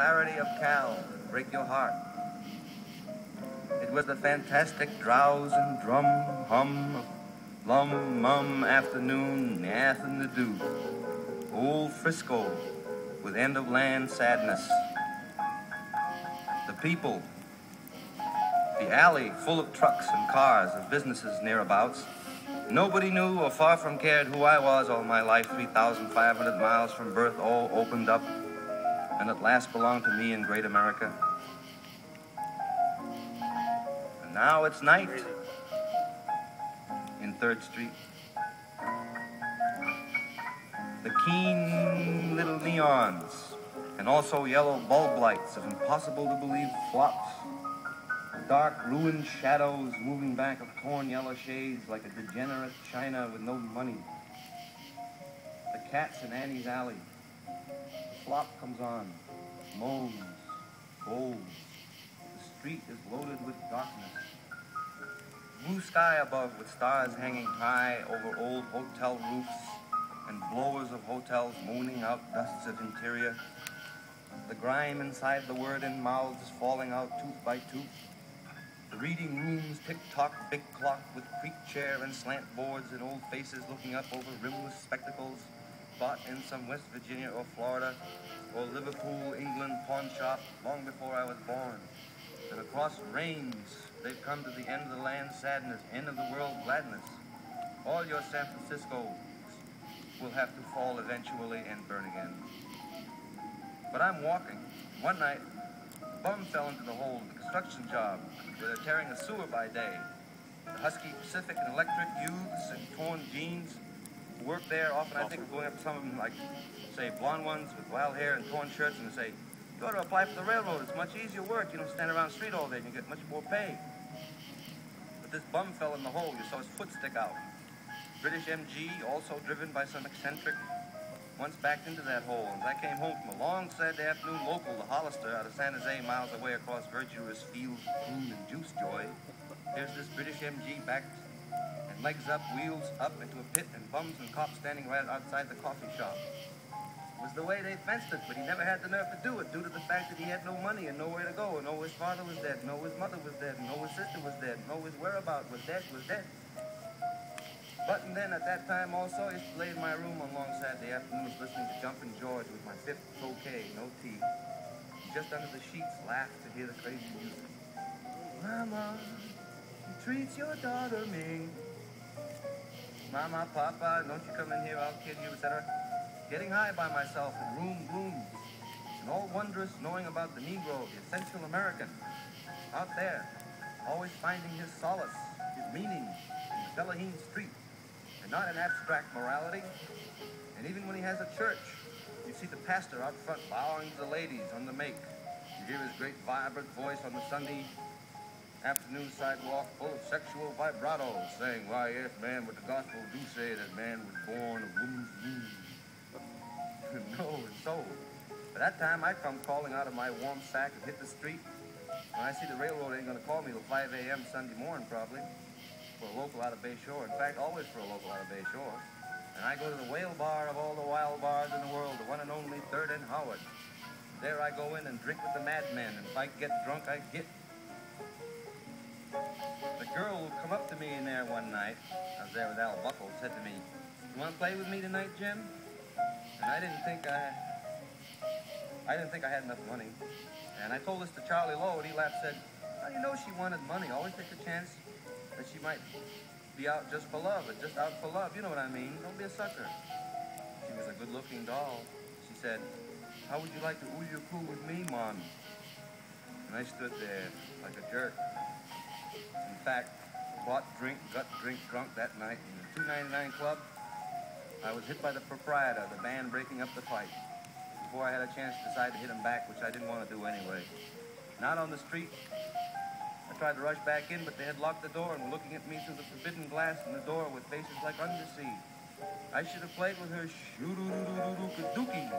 clarity of Cal that break your heart. It was the fantastic drowse and drum hum of lum mum afternoon, nothing to do. Old Frisco with end of land sadness. The people, the alley full of trucks and cars of businesses nearabouts. Nobody knew or far from cared who I was all my life. 3,500 miles from birth, all opened up and at last belonged to me in great America. And now it's night in 3rd Street. The keen little neons and also yellow bulb lights of impossible to believe flops. Dark ruined shadows moving back of torn yellow shades like a degenerate China with no money. The cats in Annie's alley. The flop comes on, moans, bowls. The street is loaded with darkness. Blue sky above with stars hanging high over old hotel roofs and blowers of hotels moaning out dusts of interior. The grime inside the word in mouths falling out tooth by tooth. The reading rooms tick-tock, big clock with creak chair and slant boards and old faces looking up over rimless spectacles bought in some West Virginia or Florida or Liverpool, England pawn shop long before I was born. And across rains, they've come to the end of the land sadness, end of the world gladness. All your San Francisco will have to fall eventually and burn again. But I'm walking. One night, a bum fell into the hole of the construction job where they're tearing a sewer by day. The Husky Pacific and Electric youths in torn jeans who work there often, I think, going up to some of them like, say, blonde ones with wild hair and torn shirts, and they say, you ought to apply for the railroad. It's much easier work. You don't stand around the street all day and you get much more pay. But this bum fell in the hole. You saw his foot stick out. British MG, also driven by some eccentric, once backed into that hole. And as I came home from a long Saturday afternoon local to Hollister out of San Jose, miles away across verdurous fields, prune and juice joy, there's this British MG backed and legs up, wheels up into a pit, and bums and cops standing right outside the coffee shop. It was the way they fenced it, but he never had the nerve to do it due to the fact that he had no money and nowhere to go, and know his father was dead, know his mother was dead, know his sister was dead, know his whereabout was dead. But and then at that time also, I used to lay in my room on long Saturday afternoons listening to Jumpin' George with my fifth bouquet, no tea. Just under the sheets, laugh to hear the crazy music. Mama, he treats your daughter mean. Mama, Papa, don't you come in here, I'll kid you, etc. Getting high by myself in room glooms, and all wondrous knowing about the Negro, the essential American, out there, always finding his solace, his meaning in Delaheen Street, and not in abstract morality. And even when he has a church, you see the pastor out front bowing to the ladies on the make. You hear his great vibrant voice on the Sunday afternoon sidewalk full of sexual vibratos, saying, why, yes, man, but the gospel do say that man was born of woman's womb. No, and so. By that time, I come crawling out of my warm sack and hit the street. When I see the railroad ain't going to call me till 5 a.m. Sunday morning, probably, for a local out of Bay Shore. In fact, always for a local out of Bay Shore. And I go to the whale bar of all the wild bars in the world, the one and only 3rd and Howard. There I go in and drink with the madmen, and if I get drunk, I get. The girl who come up to me in there one night, I was there with Al Buckle, said to me, you want to play with me tonight, Jim? And I didn't think I had enough money. And I told this to Charlie Lowe, and he laughed and said, how do you know she wanted money? Always take the chance that she might be out just for love, or just out for love. You know what I mean? Don't be a sucker. She was a good-looking doll. She said, how would you like to ooh your cool with me, Mom? And I stood there like a jerk. In fact, bought drink, got drink drunk that night in the 299 Club. I was hit by the proprietor, the band breaking up the fight, before I had a chance to decide to hit him back, which I didn't want to do anyway. Not on the street. I tried to rush back in, but they had locked the door and were looking at me through the forbidden glass in the door with faces like undersea. I should have played with her shoo-doo-doo-doo-doo-doo-dookie.